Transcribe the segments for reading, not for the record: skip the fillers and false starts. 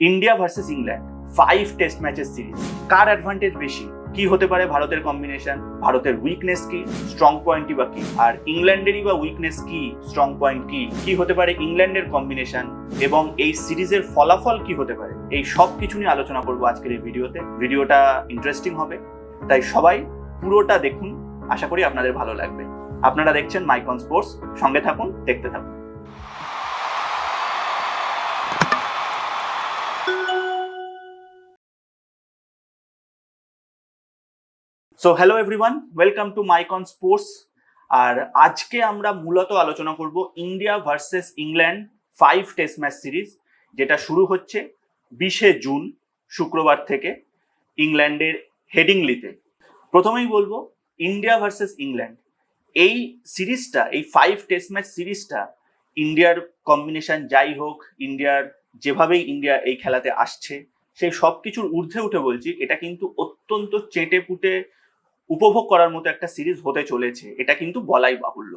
India versus England 5 test ম্যাচের series. কার advantage বেশি? কি হতে পারে ভারতের কম্বিনেশন? ভারতের উইকনেস কি, স্ট্রং পয়েন্টই বা কি? আর ইংল্যান্ডেরই বা উইকনেস কি, স্ট্রং পয়েন্ট কি? কি হতে পারে ইংল্যান্ডের কম্বিনেশন এবং এই সিরিজের ফলাফল কি হতে পারে? এই সব কিছু নিয়ে আলোচনা করবো আজকের এই ভিডিওতে। ভিডিওটা ইন্টারেস্টিং হবে, তাই সবাই পুরোটা দেখুন। আশা করি আপনাদের ভালো লাগবে। আপনারা দেখছেন মাইকন স্পোর্টস, সঙ্গে থাকুন, দেখতে থাকুন। So hello everyone, welcome to Mycon sports. আর আজকে আমরা মূলত আলোচনা করব India versus England 5 test match series, যেটা শুরু হচ্ছে 20শে জুন শুক্রবার থেকে ইংল্যান্ডের হেডিংলিতে। প্রথমেই বলবো ইন্ডিয়া ভার্সেস ইংল্যান্ড এই সিরিজটা, এই 5 টেস্ট ম্যাচ সিরিজটা ইন্ডিয়ার কম্বিনেশন যাই হোক, ইন্ডিয়ার যেভাবেই ইন্ডিয়া এই খেলাতে আসছে সেই সব কিছুর ঊর্ধ্বে উঠে বলছি, এটা কিন্তু অত্যন্ত চেটে পুটে উপভোগ করার মতো একটা সিরিজ হতে চলেছে, এটা কিন্তু বলাই বাহুল্য।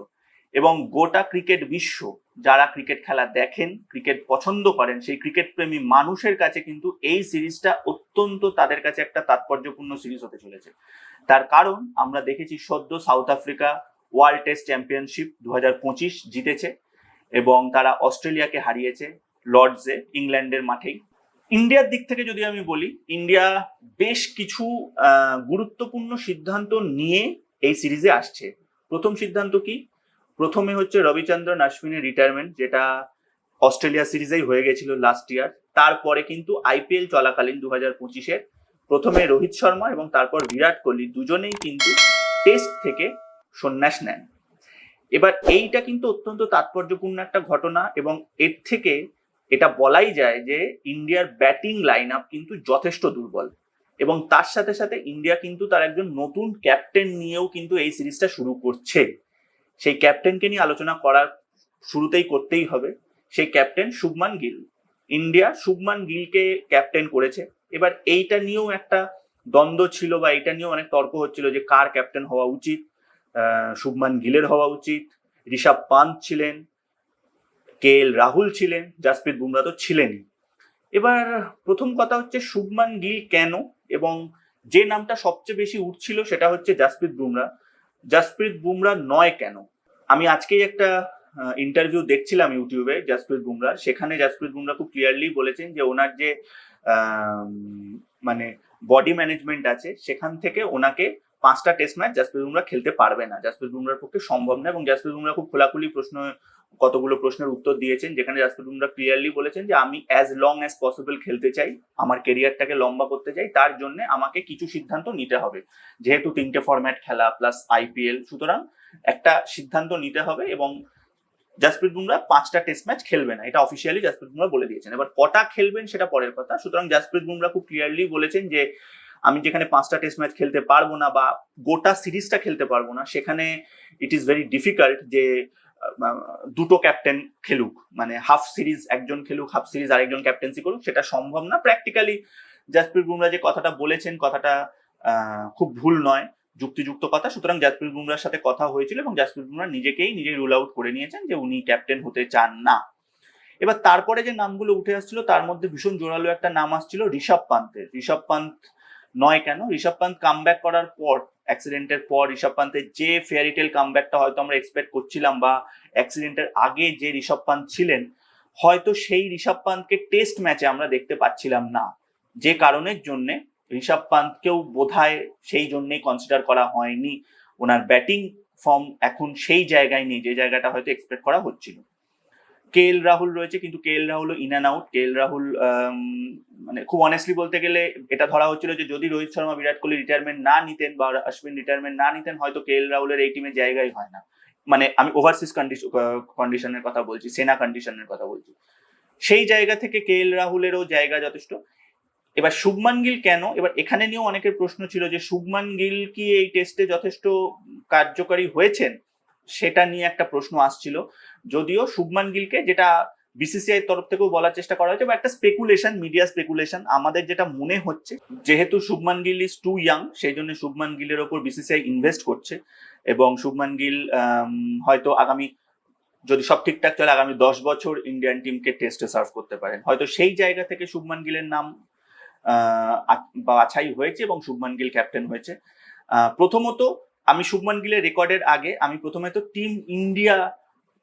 এবং গোটা ক্রিকেট বিশ্ব, যারা ক্রিকেট খেলা দেখেন, ক্রিকেট পছন্দ করেন, সেই ক্রিকেট প্রেমী মানুষের কাছে কিন্তু এই সিরিজটা অত্যন্ত তাদের কাছে একটা তাৎপর্যপূর্ণ সিরিজ হতে চলেছে। তার কারণ আমরা দেখেছি সদ্য south Africa world test championship 2025 জিতেছে এবং তারা অস্ট্রেলিয়াকে হারিয়েছে লর্ডসে, ইংল্যান্ডের মাঠেই। ইন্ডিয়ার দিক থেকে যদি আমি বলি, ইন্ডিয়া বেশ কিছু গুরুত্বপূর্ণ সিদ্ধান্ত নিয়ে এই সিরিজে আসছে। প্রথম সিদ্ধান্ত কি? প্রথমে হচ্ছে রবিচন্দ্রন অশ্বিনের রিটায়ারমেন্ট, যেটা অস্ট্রেলিয়া সিরিজেই হয়ে গেছিল লাস্ট ইয়ার। তারপরে কিন্তু আইপিএল চলাকালীন 2025-এর প্রথমে রোহিত শর্মা এবং তারপর বিরাট কোহলি দুজনেই কিন্তু টেস্ট থেকে সন্ন্যাস নেন। এবার এইটা কিন্তু অত্যন্ত তাৎপর্যপূর্ণ একটা ঘটনা এবং এর থেকে এটা বলাই যায় যে ইন্ডিয়ার ব্যাটিং লাইন আপ কিন্তু যথেষ্ট দুর্বল এবং তার সাথে সাথে ইন্ডিয়া কিন্তু তার একজন নতুন ক্যাপ্টেন নিয়েও কিন্তু এই সিরিজটা শুরু করছে। সেই ক্যাপ্টেনকে নিয়ে আলোচনা করার শুরুতেই করতেই হবে। সেই ক্যাপ্টেন শুভমান গিল। ইন্ডিয়া শুভমান গিলকে ক্যাপ্টেন করেছে। এবার এইটা নিয়েও একটা দ্বন্দ্ব ছিল বা এইটা নিয়েও অনেক তর্ক হচ্ছিল যে কার ক্যাপ্টেন হওয়া উচিত। শুভমান গিলের হওয়া উচিত, ঋষভ পান্ত ছিলেন, KL রাহুল ছিলেন, জাসপ্রীত বুমরা তো ছিলেনই। এবার প্রথম কথা হচ্ছে শুভমান গিল কেন, এবং যে নামটা সবচেয়ে বেশি উঠছিল সেটা হচ্ছে জাসপ্রীত বুমরা। জাসপ্রীত বুমরা নয় কেন? আমি আজকেই একটা ইন্টারভিউ দেখছিলাম ইউটিউবে জাসপ্রীত বুমরার, সেখানে জাসপ্রীত বুমরা খুব ক্লিয়ারলি বলেছেন যে ওনার যে মানে বডি ম্যানেজমেন্ট আছে সেখান থেকে ওনাকে 5টা টেস্ট ম্যাচ জাসপ্রীত বুমরা খেলতে পারবে না, জাসপ্রীত বুমরার পক্ষে সম্ভব না। এবং জাসপ্রীত বুমরা খুব খোলাখুলি কতগুলো প্রশ্নের উত্তর দিয়েছেন, যেখানে জাসপ্রীত বুমরা ক্লিয়ারলি বলেছেন যে আমি অ্যাজ লং অ্যাজ পসিবল খেলতে চাই, আমার কেরিয়ারটাকে লম্বা করতে চাই, তার জন্য আমাকে কিছু সিদ্ধান্ত নিতে হবে। যেহেতু 3টে ফরম্যাট খেলা প্লাস আইপিএল, সুতরাং একটা সিদ্ধান্ত নিতে হবে এবং জাসপ্রীত বুমরা 5টা টেস্ট ম্যাচ খেলবে না, এটা অফিসিয়ালি জাসপ্রীত বুমরা বলে দিয়েছেন। এবার কটা খেলবেন সেটা পরের কথা। সুতরাং জাসপ্রীত বুমরা খুব ক্লিয়ারলি বলেছেন যে আমি যেখানে 5টা টেস্ট ম্যাচ খেলতে পারবো না বা গোটা সিরিজটা খেলতে পারবো না, সেখানে ইট ইজ ভেরি ডিফিকাল্ট যে দুটো ক্যাপ্টেন খেলুক, মানে হাফ সিরিজ একজন খেলুক, হাফ সিরিজ আরেকজন ক্যাপ্টেন্সি করুক, সেটা সম্ভব না প্র্যাকটিক্যালি। জাসপ্রীত বুমরা যে কথাটা বলেছেন, কথাটা খুব ভুল নয়, যুক্তিযুক্ত কথা। সুতরাং জাসপ্রীত বুমরার সাথে কথা হয়েছিল এবং জাসপ্রীত বুমরা নিজেই রুল আউট করে নিয়েছেন যে উনি ক্যাপ্টেন হতে চান না। এবার তারপরে যে নামগুলো উঠে আসছিল তার মধ্যে ভীষণ জোরালো একটা নাম আসছিল ঋষভ পান্তের। ঋষভ পান্ত নয় কেন? ঋষভ পান্ত কামব্যাক করার পর, অ্যাক্সিডেন্টের পর ঋষভ পান্তের যে ফেয়ারিটেল কামব্যাকটা হয়তো আমরা এক্সপেক্ট করছিলাম, বা অ্যাক্সিডেন্টের আগে যে ঋষভ পান্ত ছিলেন, হয়তো সেই ঋষভ পান্তকে টেস্ট ম্যাচে আমরা দেখতে পাচ্ছিলাম না, যে কারণের জন্য ঋষভ পান্তকেও বোধহয় সেই জন্যই কনসিডার করা হয়নি। ওনার ব্যাটিং ফর্ম এখন সেই জায়গায় নেই যে জায়গাটা হয়তো এক্সপেক্ট করা হচ্ছিল। KL রাহুল রয়েছে, কিন্তু KL Rahul in and out. KL Rahul মানে খুব অনেস্টলি বলতে গেলে এটা ধরা হচ্ছিল যে যদি রোহিত শর্মা বিরাট কোহলি রিটায়ারমেন্ট না নিতেন বা অশ্বিন রিটায়ারমেন্ট না নিতেন, হয়তো KL রাহুলের এই টিমে জায়গাই হয় না। মানে আমি ওভারসিজ কন্ডিশনের কথা বলছি, সেনা কন্ডিশনের কথা বলছি। সেই জায়গা থেকে KL রাহুলেরও জায়গা যথেষ্ট। এবার শুভমান গিল কেন? এবার এখানে নিয়েও অনেকের প্রশ্ন ছিল যে শুভমান গিল কি এই টেস্টে যথেষ্ট কার্যকারী হয়েছেন, সেটা নিয়ে একটা প্রশ্ন আসছিল। যদিও শুভমান গিলকে, যেটা বিসিসিআই তরফ থেকেও বলার চেষ্টা করা হয়েছে বা একটা স্পেকুলেশন, মিডিয়া স্পেকুলেশন, আমাদের যেটা মনে হচ্ছে যেহেতু Shubman Gill is too young, সেই জন্য শুভমান গিলের ওপর বিসিসিআই ইনভেস্ট করছে এবং শুভমান গিল হয়তো আগামী যদি সব ঠিকঠাক চলে আগামী 10 বছর ইন্ডিয়ান টিমকে টেস্টে সার্ভ করতে পারেন। হয়তো সেই জায়গা থেকে শুভমান গিলের নাম বাছাই হয়েছে এবং শুভমান গিল ক্যাপ্টেন হয়েছে। প্রথমত আমি শুভমান গিলের রেকর্ডের আগে আমি প্রথমে তো টিম ইন্ডিয়া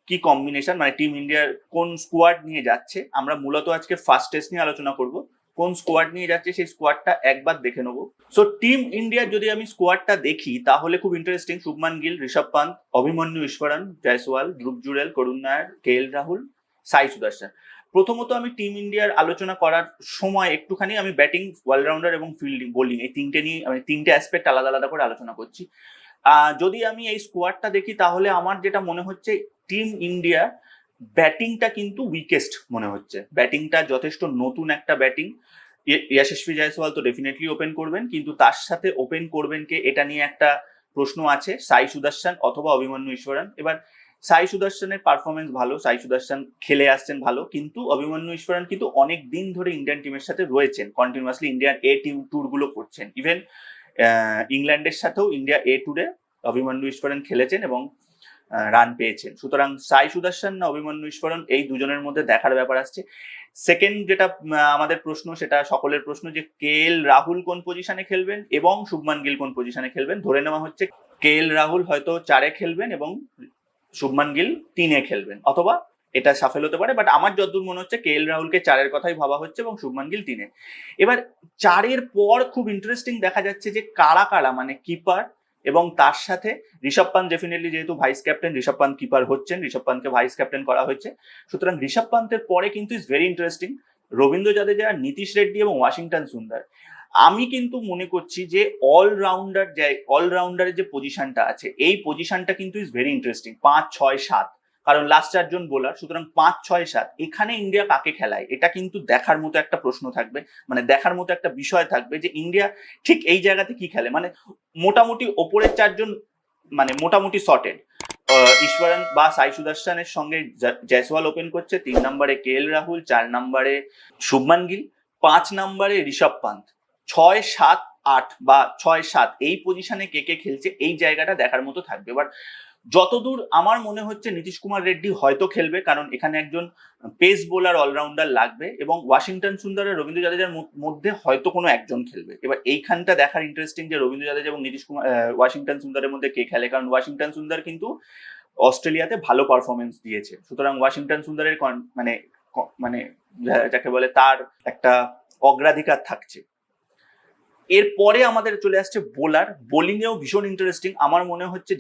কি কম্বিনেশন, মানে টিম ইন্ডিয়ার কোন স্কোয়াড নিয়ে যাচ্ছে, আমরা মূলত আজকে ফার্স্ট টেস্ট নিয়ে আলোচনা করব। কোন স্কোয়াড নিয়ে যাচ্ছে সেই স্কোয়াডটা একবার দেখে নেবো। সো টিম ইন্ডিয়ার যদি আমি স্কোয়াডটা দেখি তাহলে খুব ইন্টারেস্টিং। শুভমান গিল, ঋষভ পান্ত, অভিমন্যু ঈশ্বরন, জয়সওয়াল, ধ্রুব জুরেল, করুণ নায়ার, কেএল রাহুল, সাই সুদর্শন। প্রথমত আমি টিম ইন্ডিয়ার আলোচনা করার সময় একটুখানি আমি ব্যাটিং, অলরাউন্ডার এবং ফিল্ডিং, বোলিং এই তিনটে নিয়ে আমি তিনটে অ্যাসপেক্ট আলাদা আলাদা করে আলোচনা করছি। যদি আমি এই স্কোয়াডটা দেখি তাহলে আমার যেটা মনে হচ্ছে টিম ইন্ডিয়া ব্যাটিংটা কিন্তু উইকেস্ট মনে হচ্ছে। ব্যাটিংটা যথেষ্ট নতুন একটা ব্যাটিং। ইয়াশস্বী জয়সওয়াল তো ডেফিনেটলি ওপেন করবেন, কিন্তু তার সাথে ওপেন করবেন কে এটা নিয়ে একটা প্রশ্ন আছে, সাই সুদর্শন অথবা অভিমন্যু ঈশ্বরন। এবার সাই সুদর্শনের পারফরমেন্স ভালো, সাই সুদর্শন খেলে আসছেন ভালো, কিন্তু অভিমন্যু ঈশ্বরন কিন্তু অনেক দিন ধরে ইন্ডিয়ান টিমের সাথে রয়েছেন, কন্টিনিউয়াসলি ইন্ডিয়ান এ টিম ট্যুর গুলো করছেন। ইভেন ইংল্যান্ডের সাথেও ইন্ডিয়া এ ট্যুরে অভিমন্যু ঈশ্বরন খেলেছেন এবং রান পেয়েছেন। সুতরাং সাই সুদর্শন না অভিমন্যু ঈশ্বরন, এই দুজনের মধ্যে দেখার ব্যাপার আসছে। সেকেন্ড যেটা আমাদের প্রশ্ন, সেটা সকলের প্রশ্ন, যে কেএল রাহুল কোন পজিশনে খেলবেন এবং শুভমান গিল কোন পজিশনে খেলবেন। ধরে নেওয়া হচ্ছে কেএল রাহুল হয়তো 4-এ খেলবেন এবং শুভমান গিল 3-এ খেলবেন, অথবা এটা সাফেল হতে পারে, বাট আমার যতদূর মনে হচ্ছে কেএল রাহুলকে 4-এর কথাই ভাবা হচ্ছে এবং শুভমান গিল 3-এ। এবার 4-এর পর খুব ইন্টারেস্টিং দেখা যাচ্ছে যে কারা কারা, মানে কিপার এবং তার সাথে ঋষভ পান্ত, ডেফিনেটলি যেহেতু vice captain, Rishabh Pant keeper হচ্ছেন, ঋষভ পান্তকে ভাইস ক্যাপ্টেন করা হয়েছে। সুতরাং ঋষভ পান্তের পরে কিন্তু is very interesting Rabindra Jadeja, Nitish Reddy এবং ওয়াশিংটন সুন্দর। আমি কিন্তু মনে করছি যে অলরাউন্ডারের যে পজিশনটা আছে, এই পজিশনটা কিন্তু ইজ ভেরি ইন্টারেস্টিং। 5, 6, 7, কারণ লাস্ট 4জন বোলার, সুতরাং 5, 6, 7 এখানে ইন্ডিয়া কাকে খেলায় এটা কিন্তু দেখার মতো একটা প্রশ্ন থাকবে, মানে দেখার মতো একটা বিষয় থাকবে যে ইন্ডিয়া ঠিক এই জায়গাতে কি খেলে। মানে মোটামুটি ওপরের 4জন মানে মোটামুটি সর্টেড। ঈশ্বরন বা সাই সুদর্শনের সঙ্গে জয়সওয়াল ওপেন করছে, 3 নম্বরে কেএল রাহুল, 4 নম্বরে শুভমান গিল, 5 নম্বরে ঋষভ পান্ত, 6, 7, 8 বা 6, 7 এই পজিশনে কে কে খেলছে এই জায়গাটা দেখার মতো থাকবে। এবার যতদূর আমার মনে হচ্ছে নীতিশ কুমার রেড্ডি হয়তো খেলবে, কারণ এখানে একজন পেস বোলার অলরাউন্ডার লাগবে, এবং ওয়াশিংটন সুন্দর আর রবীন্দ্র জাদেজার মধ্যে হয়তো কোনো একজন খেলবে। এবার এইখানটা দেখার ইন্টারেস্টিং যে রবীন্দ্র জাদেজা এবং নীতিশ কুমার, ওয়াশিংটন সুন্দরের মধ্যে কে খেলে, কারণ ওয়াশিংটন সুন্দর কিন্তু অস্ট্রেলিয়াতে ভালো পারফরমেন্স দিয়েছে। সুতরাং ওয়াশিংটন সুন্দরের মানে মানে যাকে বলে তার একটা অগ্রাধিকার থাকছে। এরপরে আমাদের চলে আসছে বোলার। বোলিং এও ভীষণ ইন্টারেস্টিং আমার মনে হচ্ছে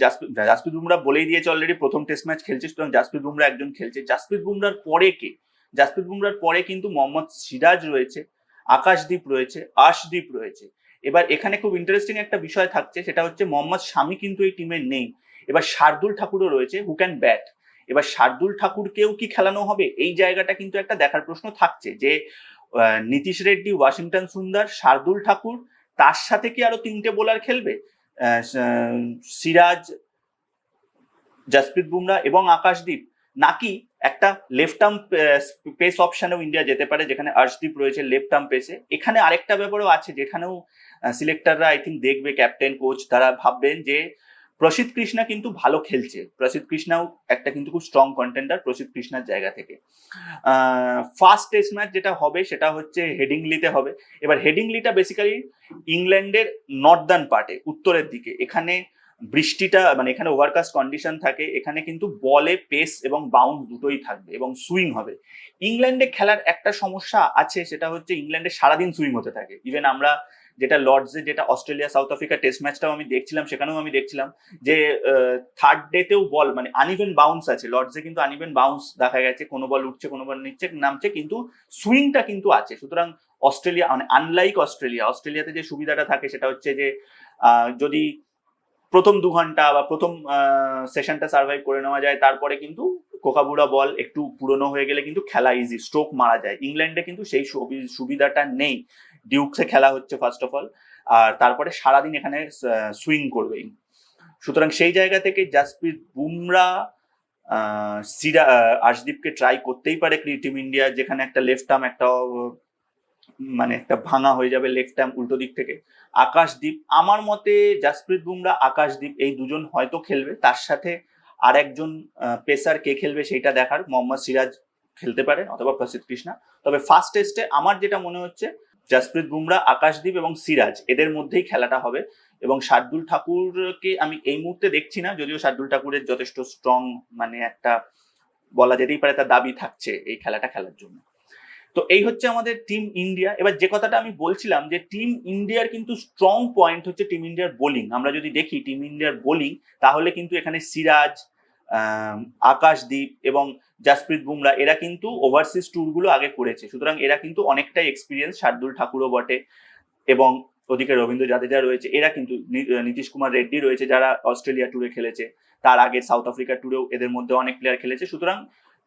জাসপ্রীত বুমরা বলেই দিয়েছে অলরেডি প্রথম টেস্ট ম্যাচ খেলছে, সুতরাং জাসপ্রীত বুমরা একজন খেলছে। জাসপ্রীত বুমরার পরে কে? জাসপ্রীত বুমরার পরে কিন্তু মোহাম্মদ সিরাজ রয়েছে, আকাশদীপ রয়েছে, আশদীপ রয়েছে। এবার এখানে খুব ইন্টারেস্টিং একটা বিষয় থাকছে, সেটা হচ্ছে মোহাম্মদ শামি কিন্তু এই টিমে নেই। এবার শার্দুল ঠাকুরও রয়েছে হু ক্যান ব্যাট। এবার শার্দুল ঠাকুরকেও কি খেলানো হবে, এই জায়গাটা কিন্তু একটা দেখার প্রশ্ন থাকছে যে নীতিশ রেড্ডি, ওয়াশিংটন সুন্দর, শার্দুল ঠাকুর, তার সাথে কি আরো 3টে বোলার খেলবে, সিরাজ, জাসপ্রীত বুমরা এবং আকাশদীপ, নাকি একটা লেফট আর্ম পেস অপশনেও ইন্ডিয়া যেতে পারে, যেখানে আর্শদীপ রয়েছে লেফট আর্ম পেসে। এখানে আরেকটা ব্যাপারও আছে যেখানেও সিলেক্টররা আই থিঙ্ক দেখবে, ক্যাপ্টেন কোচ তারা ভাববেন যে প্রসিদ্ধ কৃষ্ণা কিন্তু ভালো খেলছে, প্রসিদ্ধ কৃষ্ণাও একটা কিন্তু খুব স্ট্রং কন্টেন্ডার প্রসিদ্ধ কৃষ্ণার জায়গা থেকে। ফার্স্ট টেস্ট ম্যাচ যেটা হবে সেটা হচ্ছে হেডিংলিতে হবে। এবার হেডিংলিটা বেসিক্যালি ইংল্যান্ডের নর্দার্ন পার্টে, উত্তরের দিকে। এখানে বৃষ্টিটা মানে এখানে ওভারকাস্ট কন্ডিশন থাকে, এখানে কিন্তু বলে পেস এবং বাউন্স দুটোই থাকবে এবং সুইং হবে। ইংল্যান্ডে খেলার একটা সমস্যা আছে, সেটা হচ্ছে ইংল্যান্ডে সারাদিন সুইং হতে থাকে। ইভেন আমরা যেটা লর্ডসে, যেটা অস্ট্রেলিয়া সাউথ আফ্রিকা টেস্ট ম্যাচটাও আমি দেখছিলাম, সেখানেও আমি দেখছিলাম যে থার্ড ডেতেও বল মানে আনইভেন বাউন্স আছে। লর্ডসে কিন্তু আনইভেন বাউন্স দেখা গেছে, কোনো বল উঠছে কোনো বল নিচ্ছে নামছে, কিন্তু সুইংটা কিন্তু আছে। সুতরাং অস্ট্রেলিয়া মানে আনলাইক অস্ট্রেলিয়াতে যে সুবিধাটা থাকে সেটা হচ্ছে যে যদি প্রথম 2 ঘন্টা বা প্রথম সেশনটা সার্ভাইভ করে নেওয়া যায়, তারপরে কিন্তু কোকাবুড়া বল একটু পুরনো হয়ে গেলে কিন্তু খেলা ইজি, স্ট্রোক মারা যায়। ইংল্যান্ডে কিন্তু সেই সুবিধাটা নেই। ডিউকসে খেলা হচ্ছে ফার্স্ট অফ অল, আর তারপরে সারাদিন এখানে সুইং করবেই। সুতরাং সেই জায়গা থেকে জাসপ্রীত বুমরা, আর্শদীপকে ট্রাই করতেই পারে টিম ইন্ডিয়া, যেখানে একটা লেফট আর্ম একটা মানে একটা ভাঙা হয়ে যাবে লেফট আর্ম উল্টো দিক থেকে। আকাশদীপ, আমার মতে জাসপ্রীত বুমরা, আকাশদীপ এই দুজন হয়তো খেলবে, তার সাথে আর একজন পেসার কে খেলবে সেইটা দেখার, মোহাম্মদ সিরাজ খেলতে পারে অথবা প্রসিদ্ধ কৃষ্ণা। তবে ফার্স্ট টেস্টে আমার যেটা মনে হচ্ছে জসপ্রীত বুমরা, আকাশদীপ এবং সিরাজ এদের মধ্যেই খেলাটা হবে। এবং শার্দুল ঠাকুরকে আমি এই মুহূর্তে দেখছি না, যদিও শার্দুল ঠাকুরের যথেষ্ট স্ট্রং মানে একটা বলা যেতেই পারে তার দাবি থাকছে এই খেলাটা খেলার জন্য। তো এই হচ্ছে আমাদের টিম ইন্ডিয়া। এবার যে কথাটা আমি বলছিলাম যে টিম ইন্ডিয়ার কিন্তু স্ট্রং পয়েন্ট হচ্ছে টিম ইন্ডিয়ার বোলিং। আমরা যদি দেখি টিম ইন্ডিয়ার বোলিং, তাহলে কিন্তু এখানে সিরাজ, আকাশদীপ এবং জসপ্রীত বুমরা এরা কিন্তু ওভারসিজ ট্যুরগুলো আগে করেছে, সুতরাং এরা কিন্তু অনেকটাই এক্সপিরিয়েন্স। শার্দুল ঠাকুরও বটে, এবং ওদিকে রবীন্দ্র জাদেজা রয়েছে, এরা কিন্তু নীতিশ কুমার রেড্ডি রয়েছে যারা অস্ট্রেলিয়া ট্যুরে খেলেছে, তার আগে সাউথ আফ্রিকা ট্যুরেও এদের মধ্যে অনেক প্লেয়ার খেলেছে। সুতরাং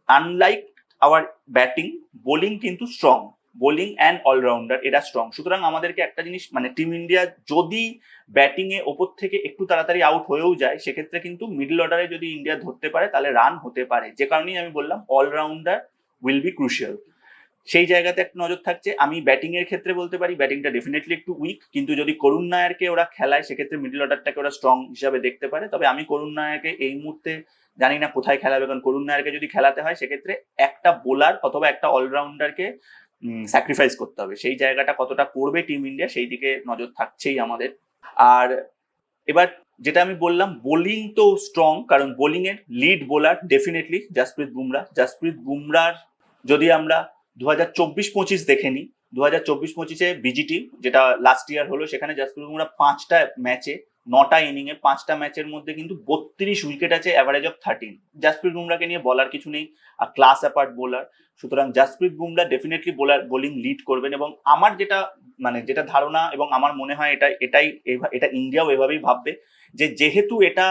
আনলাইক আওয়ার ব্যাটিং, বোলিং কিন্তু স্ট্রং, বোলিং অ্যান্ড অলরাউন্ডার এরা স্ট্রং। সুতরাং আমাদেরকে একটা জিনিস মানে টিম ইন্ডিয়া যদি ব্যাটিং এ ওপর থেকে একটু তাড়াতাড়ি আউট হয়েও যায়, সেক্ষেত্রে কিন্তু মিডল অর্ডারে যদি ইন্ডিয়া ধরতে পারে তাহলে রান হতে পারে। যে কারণেই আমি বললাম অলরাউন্ডার উইল বি ক্রুশিয়াল, সেই জায়গাতে একটা নজর থাকছে। আমি ব্যাটিং এর ক্ষেত্রে বলতে পারি ব্যাটিংটা ডেফিনেটলি একটু উইক, কিন্তু যদি করুণ নায়ারকে ওরা খেলায় সেক্ষেত্রে মিডল অর্ডারটাকে ওরা স্ট্রং হিসাবে দেখতে পারে। তবে আমি করুণ নায়ারকে এই মুহূর্তে জানি না কোথায় খেলাবে, কারণ করুণ নায়ারকে যদি খেলাতে হয় সেক্ষেত্রে একটা বোলার অথবা একটা অলরাউন্ডারকে স্যাক্রিফাইস করতে হবে। সেই জায়গাটা কতটা করবে টিম ইন্ডিয়া সেই দিকে নজর থাকছেই আমাদের। আর এবার যেটা আমি বললাম বোলিং তো স্ট্রং, কারণ বোলিং এর lead bowler definitely Jasprit Bumrah. Jasprit বুমরার যদি আমরা 2024-25 দেখে নিই, 2024-25 বিজিটি যেটা লাস্ট ইয়ার হলো, সেখানে জসপ্রীত বুমরা 5টা ম্যাচে 9টা ইনিংয়ে 5টা ম্যাচের মধ্যে কিন্তু 32 উইকেট আছে, অ্যাভারেজ অফ 13। জসপ্রীত বুমরাকে নিয়ে বলার কিছু নেই, আর ক্লাস অ্যাপার্ট বোলার। সুতরাং Jasprit Bumrah definitely bowling lead করবেন। এবং আমার যেটা মানে যেটা ধারণা এবং আমার মনে হয় এটা ইন্ডিয়াও এভাবেই ভাববে, যে যেহেতু এটা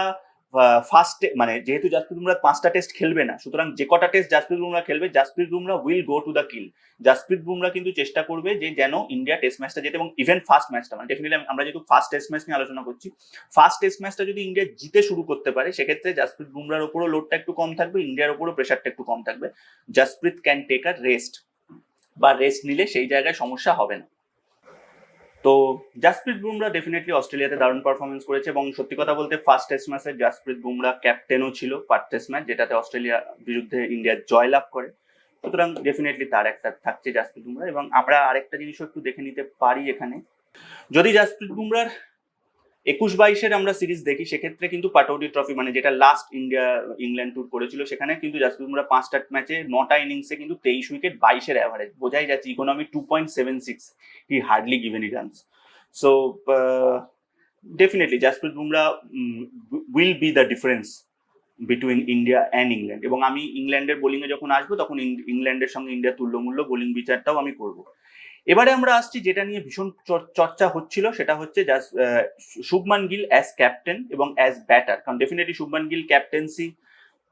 ফার্স্ট মানে যেহেতু জসপ্রীত বুমরা 5টা টেস্ট খেলবে না, সুতরাং যে কটা টেস্ট জসপ্রীত বুমরা খেলবে, Jasprit Bumrah will go to the kill. Jasprit Bumrah কিন্তু চেষ্টা করবে যে যেন ইন্ডিয়া টেস্ট ম্যাচটা জেতে, এবং ইভেন ফার্স্ট ম্যাচটা মানে ডেফিনেটলি আমরা যেহেতু ফার্স্ট টেস্ট ম্যাচ নিয়ে আলোচনা করছি, ফার্স্ট টেস্ট ম্যাচটা যদি ইন্ডিয়া জিতে শুরু করতে পারে সেক্ষেত্রে জসপ্রীত বুমরার উপরও লোডটা একটু কম থাকবে, ইন্ডিয়ার উপরও প্রেশারটা একটু কম থাকবে। Jasprit can take a rest, বা রেস্ট নিলে সেই জায়গায় সমস্যা হবে না। তো জসপ্রীত বুমরা ডেফিনেটলি অস্ট্রেলিয়াতে দারুণ পারফরমেন্স করেছে, এবং সত্যি কথা বলতে ফার্স্ট টেস্ট ম্যাচে জসপ্রীত বুমরা ক্যাপ্টেনও ছিল ফার্স্ট টেস্ট ম্যাচ, যেটাতে অস্ট্রেলিয়া বিরুদ্ধে ইন্ডিয়া জয়লাভ করে। সুতরাং ডেফিনেটলি তার একটা থাকছে জসপ্রীত বুমরা। এবং আমরা আরেকটা জিনিসও একটু দেখে নিতে পারি এখানে, যদি জসপ্রীত বুমরার 21-22-এর আমরা সিরিজ দেখি, সেক্ষেত্রে কিন্তু পাটৌডি ট্রফি মানে যেটা লাস্ট ইন্ডিয়া ইংল্যান্ড ট্যুর করেছিল, সেখানে কিন্তু জসপ্রীত বুমরা 5টা ম্যাচে 9টা ইনিংসে কিন্তু 23 উইকেট 22-এর অ্যাভারেজ, বোঝাই যাচ্ছে economy 2.76, he hardly given E runs. So definitely Jasprit Bumrah will be the difference between India and England. এবং আমি ইংল্যান্ডের বোলিং এ যখন আসবো তখন ইংল্যান্ডের সঙ্গে ইন্ডিয়ার তুল্যমূল্য বোলিং বিচারটাও আমি করবো। এবারে আমরা আসছি যেটা নিয়ে ভীষণ চর্চা হচ্ছিল, সেটা হচ্ছে শুভমান গিল অ্যাজ ক্যাপ্টেন এবং অ্যাজ ব্যাটার। কারণ ডেফিনেটলি শুভমান গিল ক্যাপ্টেন্সি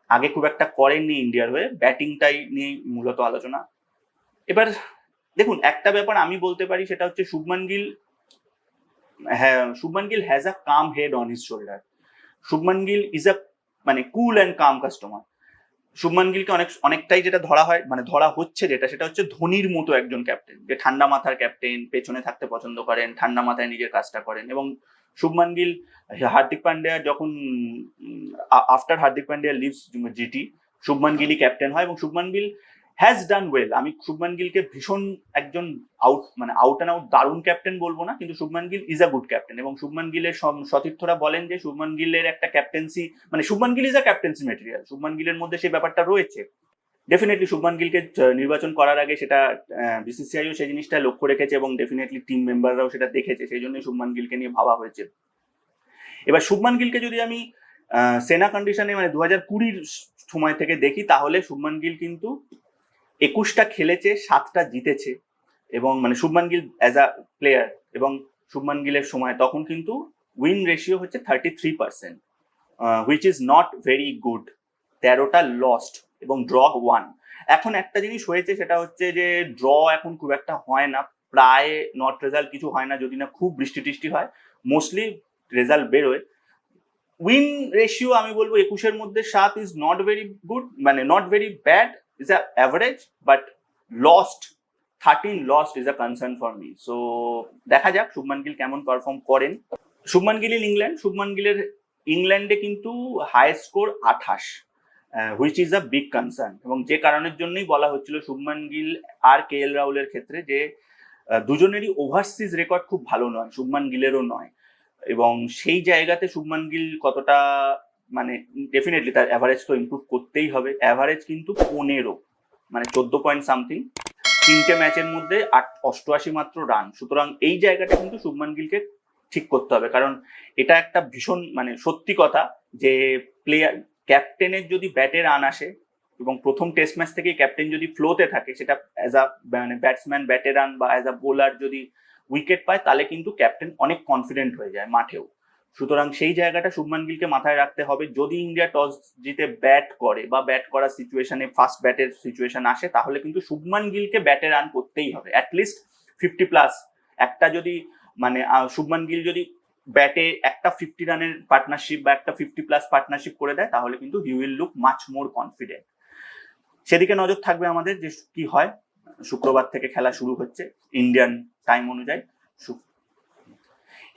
আগে খুব একটা করেননি ইন্ডিয়ার হয়ে, ব্যাটিংটাই নিয়ে মূলত আলোচনা। এবার দেখুন একটা ব্যাপার আমি বলতে পারি, সেটা হচ্ছে Shubman Gill has a calm head on his shoulder. Shubman Gill is a মানে cool and calm customer. Shubman গিলকে অনেকটাই যেটা ধরা হয় মানে ধরা হচ্ছে যেটা, সেটা হচ্ছে ধোনির মতো একজন ক্যাপ্টেন, যে ঠান্ডা মাথার ক্যাপ্টেন, পেছনে থাকতে পছন্দ করেন, ঠান্ডা মাথায় নিজের কাজটা করেন। এবং শুভমান গিল হার্দিক পান্ডিয়া যখন after Hardik Pandya leaves GT, Shubman গিলই ক্যাপ্টেন হয়, এবং Shubman Gill has done well. আমি শুভমান গিলকে ভীষণ একজন আউট অ্যান্ড আউট দারুণ ক্যাপ্টেন বলবো না, কিন্তু Shubman Gill is a good captain. এবং শুভমান গিলের সতীর্থরা বলেন যে শুভমান গিলের একটা ক্যাপ্টেন্সি মানে Shubman Gill is a captaincy material, Shubman গিলের মধ্যে সেই ব্যাপারটা রয়েছে। ডেফিনেটলি শুভমান গিলকে নির্বাচন করার আগে সেটা বিসিসিআইও সেই জিনিসটা লক্ষ্য রেখেছে, এবং ডেফিনেটলি টিম মেম্বাররাও সেটা দেখেছে, সেই জন্যই শুভমান গিলকে নিয়ে ভাবা হয়েছে। এবার শুভমান গিলকে যদি আমি সেনা কন্ডিশনে মানে 2020 সময় থেকে দেখি, তাহলে শুভমান গিল কিন্তু 21টা খেলেছে, 7টা জিতেছে। এবং মানে Shubman Gill as a player এবং শুভমান গিলের সময় তখন কিন্তু উইন রেশিও হচ্ছে 33%, which is not very good. 13টা লস্ট এবং ড্র 1। এখন একটা জিনিস হয়েছে, সেটা হচ্ছে যে ড্র এখন খুব একটা হয় না, প্রায় নট রেজাল্ট কিছু হয় না, যদি না খুব বৃষ্টি টিষ্টি হয়, মোস্টলি রেজাল্ট বেরোয়। উইন রেশিও আমি বলবো 21-এর মধ্যে 7 ইজ নট ভেরি গুড, মানে not very bad, is a average, but lost 13 lost is a concern for me. So দেখা যাক শুভমান গিল কেমন পারফর্ম করেন। শুভমান গিল ইন ইংল্যান্ড, শুভমান গিলের ইংল্যান্ডে কিন্তু high score 28, which is a big concern, এবং যে কারণের জন্যই বলা হচ্ছিল শুভমান গিল আর KL রাহুলের ক্ষেত্রে যে দুজনেরই ওভারসিজ রেকর্ড খুব ভালো নয়, শুভমান গিলেরও নয়, এবং সেই জায়গাতে শুভমান গিল কতটা মানে ডেফিনেটলি তার অ্যাভারেজ তো ইমপ্রুভ করতেই হবে। অ্যাভারেজ কিন্তু 15, মানে 14 পয়েন্ট সামথিং, 3টে ম্যাচের মধ্যে 88 মাত্র রান। সুতরাং এই জায়গাটা কিন্তু শুভমান গিলকে ঠিক করতে হবে, কারণ এটা একটা ভীষণ মানে সত্যি কথা যে প্লেয়ার ক্যাপ্টেনের যদি ব্যাটে রান আসে এবং প্রথম টেস্ট ম্যাচ থেকেই ক্যাপ্টেন যদি ফ্লোতে থাকে, সেটা অ্যাজ আ মানে ব্যাটসম্যান ব্যাটে রান বা অ্যাজ আ বোলার যদি উইকেট পায়, তাহলে কিন্তু ক্যাপ্টেন অনেক কনফিডেন্ট হয়ে যায় মাঠেও। সুতরাং সেই জায়গাটা শুভমান গিলকে মাথায় রাখতে হবে। যদি ইন্ডিয়া টস জিতে ব্যাট করে বা ব্যাট করার সিচুয়েশনে ফার্স্ট ব্যাটের সিচুয়েশন আসে, তাহলে কিন্তু শুভমান গিলকে ব্যাটে রান করতেই হবে, অ্যাটলিস্ট 50+। একটা যদি মানে শুভমান গিল যদি ব্যাটে একটা 50 রানের পার্টনারশিপ বা একটা 50+ পার্টনারশিপ করে দেয়, তাহলে কিন্তু he will look much more confident. সেদিকে নজর থাকবে আমাদের যে কি হয়। শুক্রবার থেকে খেলা শুরু হচ্ছে ইন্ডিয়ান টাইম অনুযায়ী।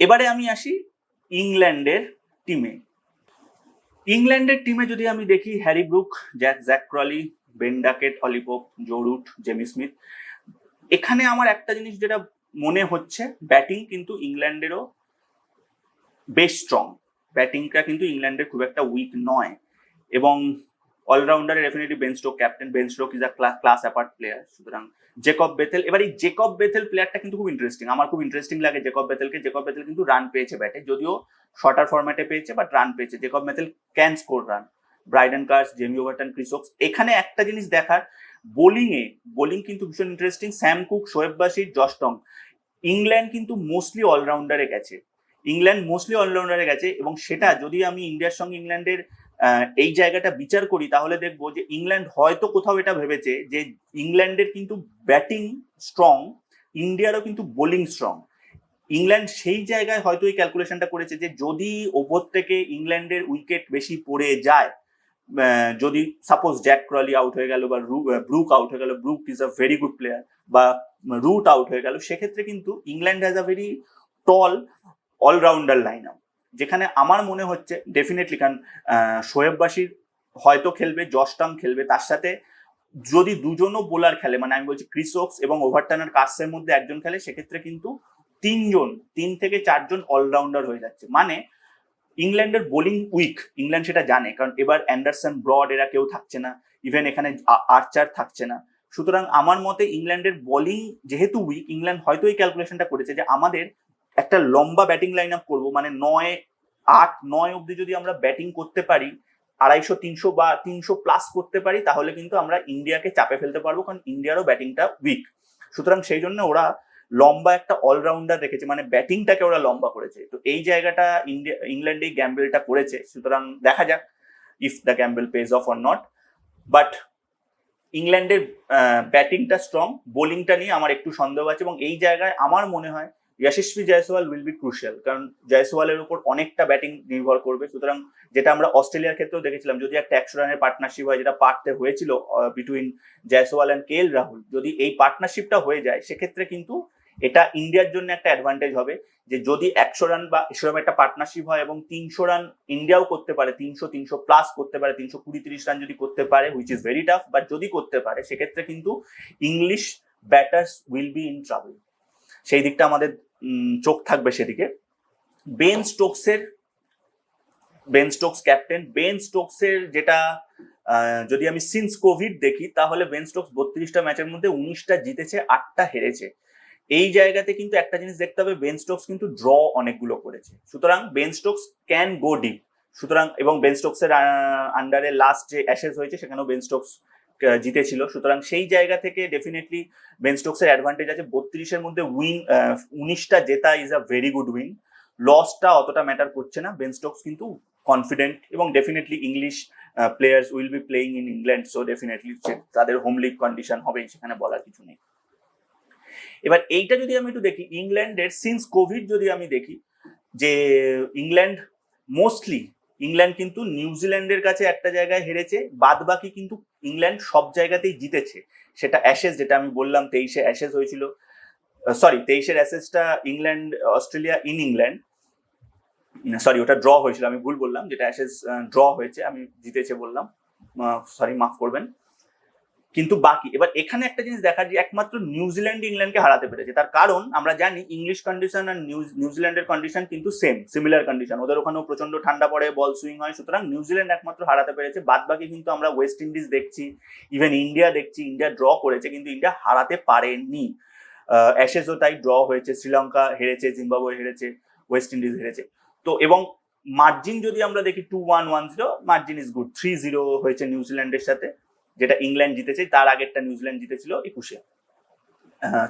এবারে আমি আসি ইংল্যান্ডের টিমে। ইংল্যান্ডের টিমে যদি আমি দেখি Harry Brook, Jack Crawley, Ben Duckett, Ollie Pope, Joe Root, Jamie Smith. এখানে আমার একটা জিনিস যেটা মনে হচ্ছে, ব্যাটিং কিন্তু ইংল্যান্ডেরও বেশ স্ট্রং, ব্যাটিংটা কিন্তু ইংল্যান্ডের খুব একটা উইক নয়, এবং অলরাউন্ডারে definitely Ben Stoke captain, Ben Stoke is a class apart player. সুতরাং জেকব বেথেল, এবার এই জেকব বেথেল প্লেয়ারটা কিন্তু খুব ইন্টারেস্টিং, আমার খুব ইন্টারেস্টিং লাগে জেকব বেথেলকে। জেকব বেথেল কিন্তু রান পেয়েছে ব্যাটে, যদিও শর্টার ফরম্যাটে পেয়েছে, বাট রান পেয়েছে। Jacob Bethell can score run. Brydon Carse, Jamie Overton, Chris Woakes. এখানে একটা জিনিস দেখার, বোলিং কিন্তু ভীষণ interesting. Sam Cook, Shoaib Bashir, Josh Tongue. England কিন্তু মোস্টলি অলরাউন্ডারে গেছে, এবং সেটা যদি আমি ইন্ডিয়ার সঙ্গে ইংল্যান্ডের এই জায়গাটা বিচার করি, তাহলে দেখবো যে ইংল্যান্ড হয়তো কোথাও এটা ভেবেছে যে ইংল্যান্ডের কিন্তু ব্যাটিং স্ট্রং, ইন্ডিয়ারও কিন্তু বোলিং স্ট্রং। ইংল্যান্ড সেই জায়গায় হয়তো এই ক্যালকুলেশনটা করেছে যে যদি ওপর থেকে ইংল্যান্ডের উইকেট বেশি পড়ে যায়, যদি সাপোজ জ্যাক ক্রলি আউট হয়ে গেল বা ব্রুক আউট হয়ে গেল, Brook is a very good player, বা রুট আউট হয়ে গেল, সেক্ষেত্রে কিন্তু England has a very tall allrounder line up, যেখানে আমার মনে হচ্ছে ডেফিনেটলি, কারণ শোয়েব বাশির হয়তো খেলবে, জশ টং খেলবে, তার সাথে যদি দুজনও বোলার খেলে, মানে আমি বলছি ক্রিস ওকস এবং ওভারটন আর কার্সের মধ্যে একজন খেলে, সেক্ষেত্রে কিন্তু 3 থেকে 4জন অলরাউন্ডার হয়ে যাচ্ছে। মানে ইংল্যান্ডের বোলিং উইক, ইংল্যান্ড সেটা জানে, কারণ এবার অ্যান্ডারসন, ব্রড এরা কেউ থাকছে না, ইভেন এখানে আর্চার থাকছে না। সুতরাং আমার মতে ইংল্যান্ডের বোলিং যেহেতু উইক, ইংল্যান্ড হয়তো এই ক্যালকুলেশনটা করেছে যে আমাদের একটা লম্বা ব্যাটিং লাইন আপ করবো, মানে 9 অব্দি যদি আমরা ব্যাটিং করতে পারি, 250-300 বা 300+ করতে পারি, তাহলে কিন্তু আমরা ইন্ডিয়াকে চাপে ফেলতে পারবো, কারণ ইন্ডিয়ারও ব্যাটিংটা উইক। সুতরাং সেই জন্য ওরা লম্বা একটা অলরাউন্ডার রেখেছে, মানে ব্যাটিংটাকে ওরা লম্বা করেছে। তো এই জায়গাটা ইংল্যান্ড এই গ্যাম্বেলটা করেছে। সুতরাং দেখা যাক if the Gambel page of or not. But ইংল্যান্ডের ব্যাটিংটা স্ট্রং, বোলিংটা নিয়ে আমার একটু সন্দেহ আছে, এবং এই জায়গায় আমার মনে হয় যশস্বী জয়সওয়াল উইল বি ক্রুশিয়াল, কারণ জয়সওয়ালের উপর অনেকটা ব্যাটিং নির্ভর করবে। সুতরাং যেটা আমরা অস্ট্রেলিয়ার ক্ষেত্রেও দেখেছিলাম, যদি একটা 100 রানের পার্টনারশিপ হয়, যেটা পার্টতে হয়েছিল between Jaiswal and KL Rahul, যদি এই পার্টনারশিপটা হয়ে যায়, সেক্ষেত্রে কিন্তু এটা ইন্ডিয়ার জন্য একটা অ্যাডভান্টেজ হবে, যে যদি 100 রান বা সেরকম একটা পার্টনারশিপ হয় এবং 300 রান ইন্ডিয়াও করতে পারে, 300+ করতে পারে, 320-30 রান যদি করতে পারে, which is very tough, but যদি করতে পারে, সেক্ষেত্রে কিন্তু English batters will be in trouble. সেই দিকটা আমাদের চোখ থাকবে সেদিকে। বেন স্টোকস ক্যাপ্টেন, বেন স্টোকসের যেটা যদি আমি সিন্স কোভিড দেখি, তাহলে বেন স্টোকস 32টা ম্যাচের মধ্যে 19টা জিতেছে, 8টা হেরেছে। এই জায়গাতে কিন্তু একটা জিনিস দেখতে হবে, বেন স্টোকস কিন্তু ড্র অনেকগুলো করেছে। সুতরাং Ben Stokes can go deep. সুতরাং এবং বেন স্টোকসের আন্ডারে লাস্ট যে অ্যাশেজ হয়েছে, সেখানেও বেন স্টোকস জিতেছিল। সুতরাং সেই জায়গা থেকে ডেফিনেটলি বেন স্টোকসের অ্যাডভান্টেজ আছে। 32-এর মধ্যে 19টা জেতা is a very good win. লসটা অতটা ম্যাটার করছে না। বেন স্টোকস কিন্তু কনফিডেন্ট, এবং definitely English players will be playing in England, so definitely তাদের হোম লিগ কন্ডিশন হবে, সেখানে বলার কিছু নেই। এবার এইটা যদি আমি একটু দেখি, ইংল্যান্ডের সিন্স কোভিড যদি আমি দেখি, যে ইংল্যান্ড কিন্তু নিউজিল্যান্ডের কাছে একটা জায়গায় হেরেছে, বাদ বাকি কিন্তু ইংল্যান্ড সব জায়গাতেই জিতেছে। সেটা অ্যাশেজ, যেটা আমি বললাম 23-এ অ্যাশেজ হয়েছিল, 23-এর অ্যাশেজটা England Australia in England, sorry ওটা ড্র হয়েছিল, আমি ভুল বললাম, যেটা অ্যাশেজ ড্র হয়েছে, আমি জিতেছে বললাম, সরি মাফ করবেন। কিন্তু বাকি এবার এখানে একটা জিনিস দেখার, যে একমাত্র নিউজিল্যান্ড ইংল্যান্ডকে হারাতে পেরেছে। তার কারণ আমরা জানি ইংলিশ কন্ডিশন আর নিউজিল্যান্ডের কন্ডিশন কিন্তু সিমিলার কন্ডিশন, ওদের ওখানেও প্রচন্ড ঠান্ডা পড়ে, বল সুইং হয়, সুতরাং নিউজিল্যান্ড একমাত্র হারাতে পেরেছে। বাদ বাকি কিন্তু আমরা ওয়েস্ট ইন্ডিজ দেখছি, ইভেন ইন্ডিয়া দেখছি, ইন্ডিয়া ড্র করেছে কিন্তু ইন্ডিয়া হারাতে পারেনি। অ্যাশেজও তাই ড্র হয়েছে, শ্রীলঙ্কা হেরেছে, জিম্বাবুয়ে হেরেছে, ওয়েস্ট ইন্ডিজ হেরেছে। তো এবং মার্জিন যদি আমরা দেখি 2-1-1-0, মার্জিন ইজ গুড। 3-0 হয়েছে নিউজিল্যান্ডের সাথে, যেটা ইংল্যান্ড জিতেছে, তার আগেরটা নিউজিল্যান্ড জিতেছিল 21-এ।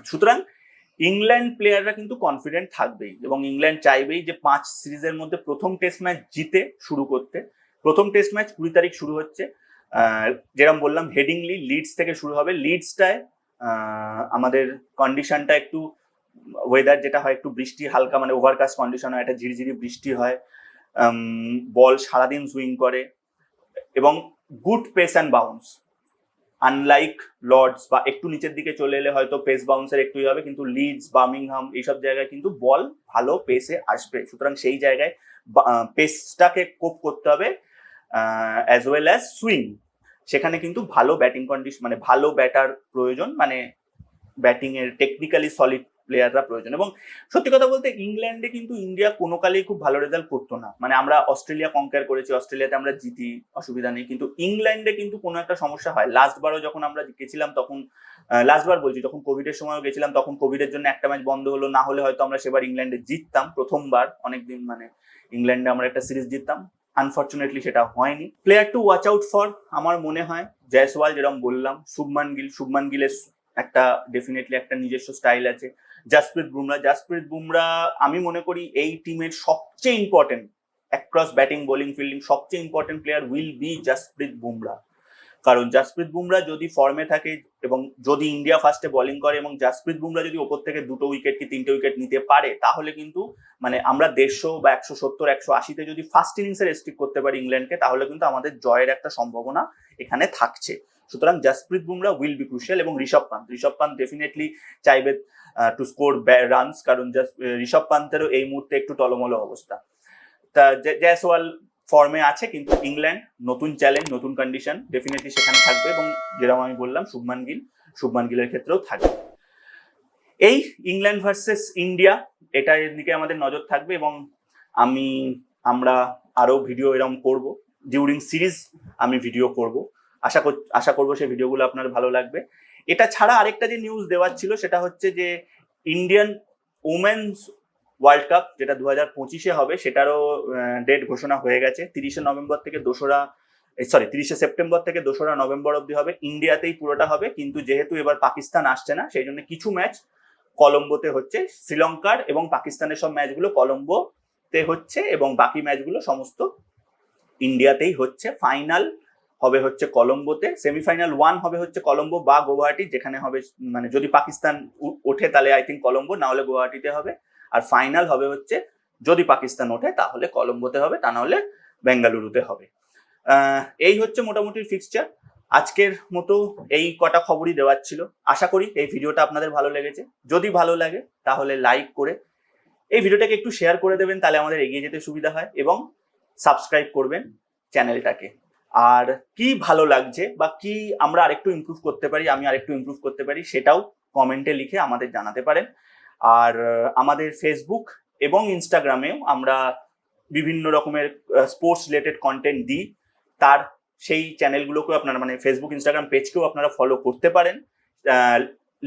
সুতরাং ইংল্যান্ড প্লেয়াররা কিন্তু কনফিডেন্ট থাকবেই এবং ইংল্যান্ড চাইবেই যে 5 সিরিজের মধ্যে প্রথম টেস্ট ম্যাচ জিতে শুরু করতে। প্রথম টেস্ট ম্যাচ 20 তারিখ শুরু হচ্ছে, যেরকম বললাম হেডিংলি লিডস থেকে শুরু হবে। লিডসটায় আমাদের কন্ডিশনটা একটু, ওয়েদার যেটা হয় একটু বৃষ্টি, হালকা মানে ওভারকাস্ট কন্ডিশন হয়, একটা ঝিরিঝিরি বৃষ্টি হয়, বল সারাদিন সুইং করে এবং good pace and bounce. Unlike Lord's বা একটু নিচের দিকে চলে এলে হয়তো পেস বাউন্সের একটুই হবে, কিন্তু লিডস, বার্মিংহাম এইসব জায়গায় কিন্তু বল ভালো পেসে আসবে। সুতরাং সেই জায়গায় পেসটাকে কোপ করতে হবে, অ্যাজ ওয়েল অ্যাজ সুইং। সেখানে কিন্তু ভালো ব্যাটিং কন্ডিশন, মানে ভালো ব্যাটার প্রয়োজন, মানে ব্যাটিং এর টেকনিক্যালি সলিড প্লেয়াররা প্রয়োজন। এবং সত্যি কথা বলতে ইংল্যান্ডে কিন্তু ইন্ডিয়া কোনো কালেই খুব ভালো রেজাল্ট করতো না। মানে আমরা অস্ট্রেলিয়া কনকার করেছি, অস্ট্রেলিয়াতে আমরা জিতি, অসুবিধা নেই, কিন্তু ইংল্যান্ডে কিন্তু কোনো একটা সমস্যা হয়। লাস্টবারও যখন আমরা গেছিলাম তখন, লাস্টবার বলছি যখন কোভিডের সময়ও গেছিলাম, তখন কোভিডের জন্য একটা ম্যাচ বন্ধ হলো, না হলে হয়তো আমরা সেবার ইংল্যান্ডে জিততাম, প্রথমবার অনেকদিন মানে ইংল্যান্ডে আমরা একটা সিরিজ জিততাম। আনফর্চুনেটলি সেটা হয়নি। Player to watch out for আমার মনে হয় জয়সওয়াল, যেরকম বললাম, শুভমান গিলের একটা ডেফিনেটলি একটা নিজস্ব স্টাইল আছে। জাসপ্রীত বুমরা আমি মনে করি এই টিমের সবচেয়ে important, across batting bowling fielding সবচেয়ে important player will be Jasprit Bumrah. কারণ জাসপ্রীত বুমরা যদি ফর্মে থাকে এবং যদি ইন্ডিয়া ফার্স্টে বোলিং করে এবং জাসপ্রীত বুমরা যদি ওপর থেকে 2 উইকেট কি 3টে উইকেট নিতে পারে, তাহলে কিন্তু মানে আমরা 150 বা 170-180-তে যদি ফার্স্ট ইনিংসে রেস্ট্রিক্ট করতে পারি ইংল্যান্ডকে, তাহলে কিন্তু আমাদের জয়ের একটা সম্ভাবনা এখানে থাকছে। সুতরাং Jasprit Bumrah will be crucial. এবং ঋষভ পান্ত ডেফিনেটলি চাইবে টু স্কোর রানস, কারণ ঋষভ পান্তেরও এই মুহূর্তে একটু টলমলো অবস্থা। তা জয়সওয়াল ফর্মে আছে, কিন্তু ইংল্যান্ড নতুন চ্যালেঞ্জ, নতুন কন্ডিশন, ডেফিনেটলি সেখানে থাকবে। এবং যেরকম আমি বললাম শুভমান গিলের ক্ষেত্রেও থাকবে। এই ইংল্যান্ড ভার্সেস ইন্ডিয়া, এটার দিকে আমাদের নজর থাকবে এবং আমরা আরো ভিডিও এরকম করব ডিউরিং সিরিজ, আমি ভিডিও করব, আশা করবো সেই ভিডিওগুলো আপনার ভালো লাগবে। এটা ছাড়া আরেকটা যে নিউজ দেওয়ার ছিল সেটা হচ্ছে যে ইন্ডিয়ান ওমেন্স ওয়ার্ল্ড কাপ, যেটা 2025-এ হবে, সেটারও ডেট ঘোষণা হয়ে গেছে। 30শে সেপ্টেম্বর থেকে 2রা নভেম্বর অব্দি হবে। ইন্ডিয়াতেই পুরোটা হবে, কিন্তু যেহেতু এবার পাকিস্তান আসছে না, সেই জন্য কিছু ম্যাচ কলম্বোতে হচ্ছে। শ্রীলঙ্কার এবং পাকিস্তানের সব ম্যাচগুলো কলম্বোতে হচ্ছে এবং বাকি ম্যাচগুলো সমস্ত ইন্ডিয়াতেই হচ্ছে। ফাইনাল হবে হচ্ছে কলম্বোতে, সেমিফাইনাল 1 হবে হচ্ছে কলম্বো বা গুয়াহাটি, যেখানে হবে মানে যদি পাকিস্তান ওঠে তাহলে আই থিঙ্ক কলম্বো, না হলে গুয়াহাটিতে হবে। আর ফাইনাল হবে হচ্ছে যদি পাকিস্তান ওঠে তাহলে কলম্বোতে হবে, তা নাহলে বেঙ্গালুরুতে হবে। এই হচ্ছে মোটামুটি ফিক্সচার। আজকের মতো এই কটা খবরই দেওয়ার ছিল। আশা করি এই ভিডিওটা আপনাদের ভালো লেগেছে। যদি ভালো লাগে তাহলে লাইক করে এই ভিডিওটাকে একটু শেয়ার করে দেবেন, তাহলে আমাদের এগিয়ে যেতে সুবিধা হয়, এবং সাবস্ক্রাইব করবেন চ্যানেলটাকে। আর কি ভালো লাগছে বা কি আমরা আরেকটু ইমপ্রুভ করতে পারি, আমি আরেকটু ইমপ্রুভ করতে পারি, সেটাও কমেন্টে লিখে আমাদের জানাতে পারেন। আর আমাদের ফেসবুক এবং ইনস্টাগ্রামেও আমরা বিভিন্ন রকমের স্পোর্টস রিলেটেড কন্টেন্ট দিই, তার সেই চ্যানেলগুলোকেও আপনারা মানে ফেসবুক ইনস্টাগ্রাম পেজকেও আপনারা ফলো করতে পারেন।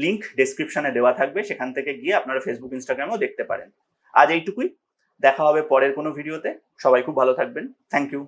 লিংক ডেসক্রিপশনে দেওয়া থাকবে, সেখান থেকে গিয়ে আপনারা ফেসবুক ইনস্টাগ্রামেও দেখতে পারেন। আজ এইটুকুই, দেখা হবে পরের কোনো ভিডিওতে। সবাই খুব ভালো থাকবেন। Thank you.